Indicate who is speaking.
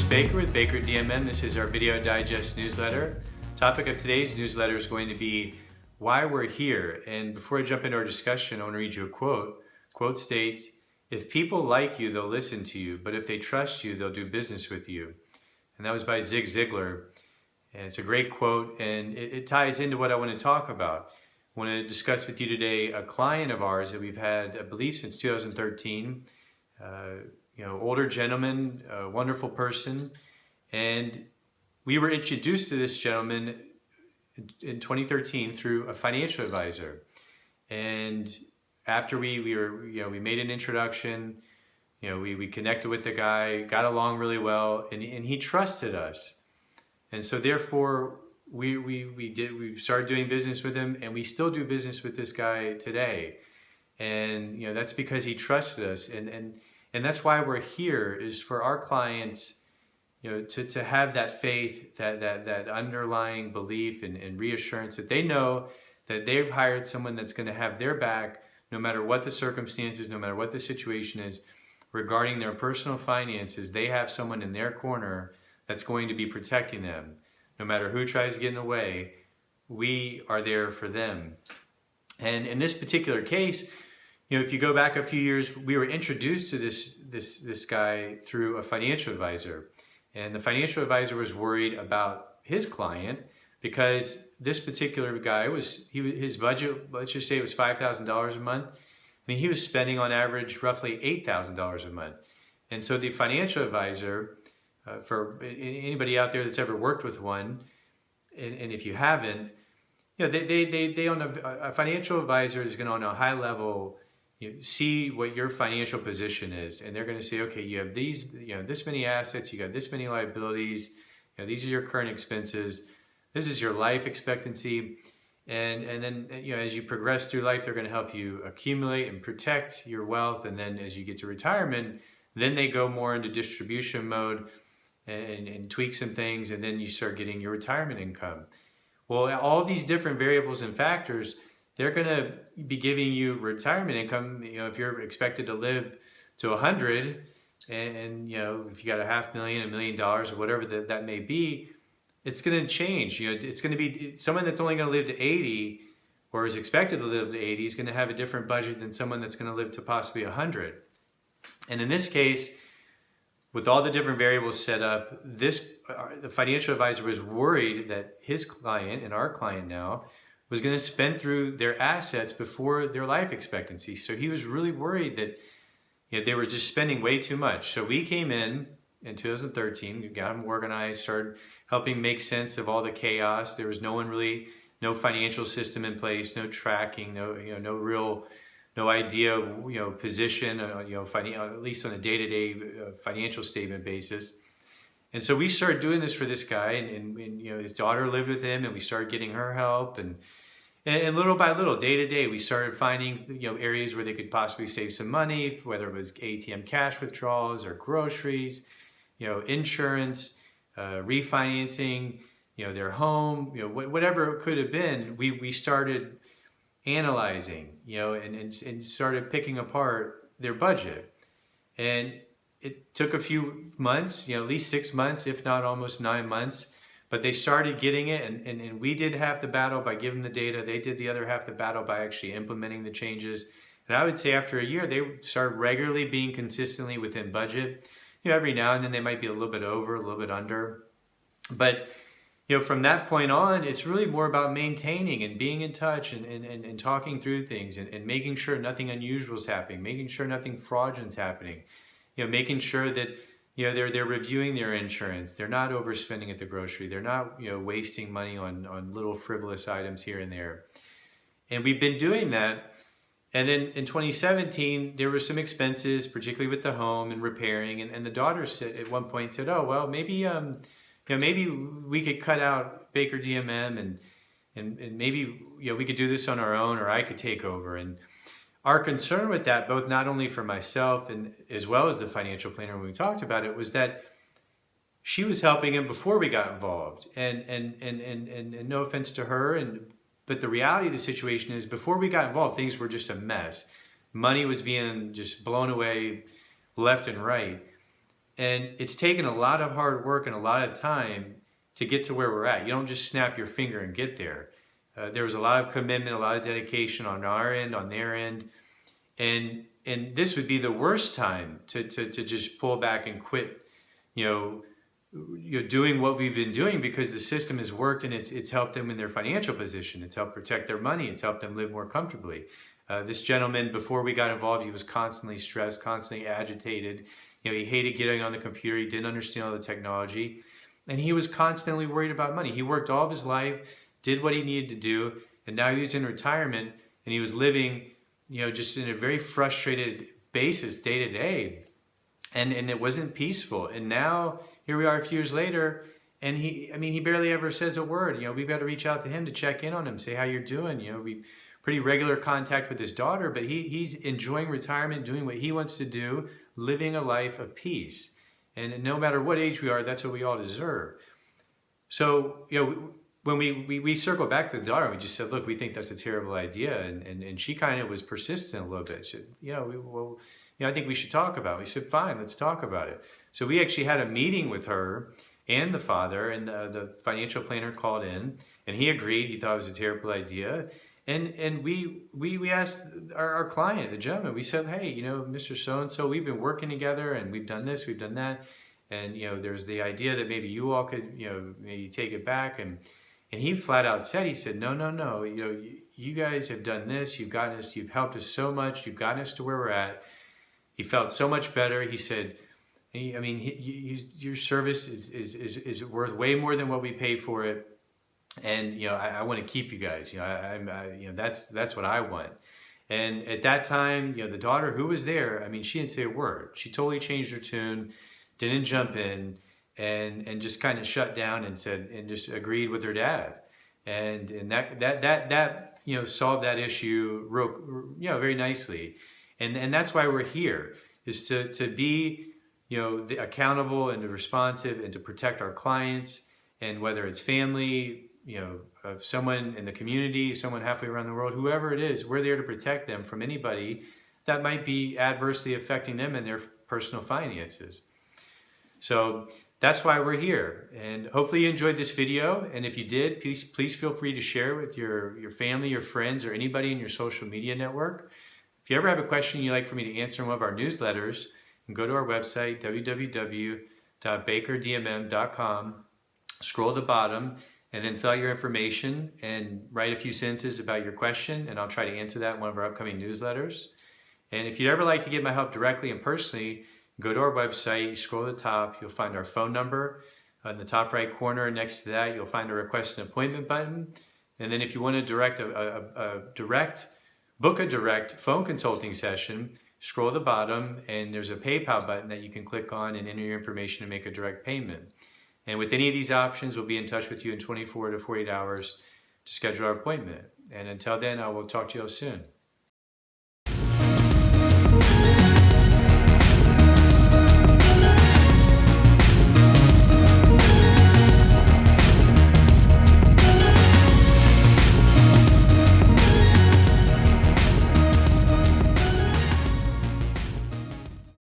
Speaker 1: Baker with Baker DMM. This is our video digest newsletter. Topic of today's newsletter is going to be why we're here. And before I jump into our discussion, I want to read you a quote. Quote states, "If people like you, they'll listen to you, but if they trust you, they'll do business with you." And that was by Zig Ziglar. And it's a great quote, and it ties into what I want to talk about. I want to discuss with you today a client of ours that we've had, I believe, since 2013. Older gentleman, a wonderful person, and we were introduced to this gentleman in 2013 through a financial advisor. And after we made an introduction, we connected with the guy, got along really well, and he trusted us. And so therefore we started doing business with him, and we still do business with this guy today. And that's because he trusted us, and that's why we're here, is for our clients to have that faith, that underlying belief and reassurance that they know that they've hired someone that's going to have their back no matter what the circumstances, no matter what the situation is regarding their personal finances. They have someone in their corner that's going to be protecting them. No matter who tries to get in the way, we are there for them. And in this particular case, if you go back a few years, we were introduced to this guy through a financial advisor. And the financial advisor was worried about his client because this particular guy his budget, let's just say it was $5,000 a month. I mean, he was spending on average roughly $8,000 a month. And so the financial advisor, for anybody out there that's ever worked with one, and if you haven't, they on a financial advisor is going to, on a high level, see what your financial position is, and they're going to say, okay, you have these, this many assets, you got this many liabilities, these are your current expenses, this is your life expectancy, and then as you progress through life, they're going to help you accumulate and protect your wealth, and then as you get to retirement, then they go more into distribution mode and tweak some things, and then you start getting your retirement income. Well, all these different variables and factors, they're going to be giving you retirement income. If you're expected to live to 100, and if you got $500,000, $1 million, or whatever that may be, it's going to change. It's going to be someone that's only going to live to 80, or is expected to live to 80, is going to have a different budget than someone that's going to live to possibly 100. And in this case, with all the different variables set up, the financial advisor was worried that his client, and our client now, was going to spend through their assets before their life expectancy. So he was really worried that they were just spending way too much. So we came in 2013, we got them organized, started helping make sense of all the chaos. There was no financial system in place, no tracking, no idea of position, at least on a day-to-day financial statement basis. And so we started doing this for this guy, and his daughter lived with him, and we started getting her help, and little by little, day to day, we started finding areas where they could possibly save some money, whether it was ATM cash withdrawals or groceries, insurance, refinancing, their home, whatever it could have been. We started analyzing, and started picking apart their budget, and it took a few months, at least 6 months, if not almost 9 months, but they started getting it, and we did half the battle by giving the data. They did the other half the battle by actually implementing the changes. And I would say after a year, they started regularly being consistently within budget. Every now and then they might be a little bit over, a little bit under. But from that point on, it's really more about maintaining and being in touch and talking through things and making sure nothing unusual is happening, making sure nothing fraudulent is happening. Making sure that they're reviewing their insurance, they're not overspending at the grocery, they're not wasting money on little frivolous items here and there. And we've been doing that. And then in 2017, there were some expenses, particularly with the home and repairing. And the daughter said at one point, said, "Oh well, maybe maybe we could cut out Baker DMM and maybe we could do this on our own, or I could take over." And our concern with that, both not only for myself and as well as the financial planner when we talked about it, was that she was helping him before we got involved. And no offense to her, but the reality of the situation is before we got involved, things were just a mess. Money was being just blown away left and right. And it's taken a lot of hard work and a lot of time to get to where we're at. You don't just snap your finger and get there. There was a lot of commitment, a lot of dedication on our end, on their end. And this would be the worst time to just pull back and quit, you're doing what we've been doing, because the system has worked and it's helped them in their financial position. It's helped protect their money. It's helped them live more comfortably. This gentleman, before we got involved, he was constantly stressed, constantly agitated. He hated getting on the computer. He didn't understand all the technology. And he was constantly worried about money. He worked all of his life, did what he needed to do, and now he was in retirement, and he was living, just in a very frustrated basis day to day. And it wasn't peaceful. And now here we are a few years later, and he barely ever says a word. We've got to reach out to him to check in on him, say how you're doing. We pretty regular contact with his daughter, but he's enjoying retirement, doing what he wants to do, living a life of peace. And no matter what age we are, that's what we all deserve. So, when we circle back to the daughter, we just said, look, we think that's a terrible idea. And she kind of was persistent a little bit. She said, I think we should talk about it. We said, fine, let's talk about it. So we actually had a meeting with her and the father, and the financial planner called in, and he agreed. He thought it was a terrible idea. And we asked our client, the gentleman, we said, hey, Mr. So-and-so, we've been working together, and we've done this, we've done that. And, there's the idea that maybe you all could, maybe take it back. And he flat out said, he said, no, you guys have done this, you've gotten us, you've helped us so much, you've gotten us to where we're at. He felt so much better. He said, your service is worth way more than what we paid for it. And I want to keep you guys. That's what I want. And at that time, the daughter who was there, she didn't say a word. She totally changed her tune, didn't jump in, and just kind of shut down and said, and just agreed with her dad. And that solved that issue very nicely. And that's why we're here, is to be accountable and to responsive and to protect our clients. And whether it's family, someone in the community, someone halfway around the world, whoever it is, we're there to protect them from anybody that might be adversely affecting them and their personal finances. So that's why we're here. And hopefully you enjoyed this video. And if you did, please feel free to share with your family, your friends, or anybody in your social media network. If you ever have a question you'd like for me to answer in one of our newsletters, you can go to our website, www.bakerdmm.com, scroll to the bottom, and then fill out your information and write a few sentences about your question, and I'll try to answer that in one of our upcoming newsletters. And if you'd ever like to get my help directly and personally, go to our website, you scroll to the top, you'll find our phone number. In the top right corner next to that, you'll find a request an appointment button. And then if you want to book a direct phone consulting session, scroll to the bottom, and there's a PayPal button that you can click on and enter your information to make a direct payment. And with any of these options, we'll be in touch with you in 24 to 48 hours to schedule our appointment. And until then, I will talk to you all soon.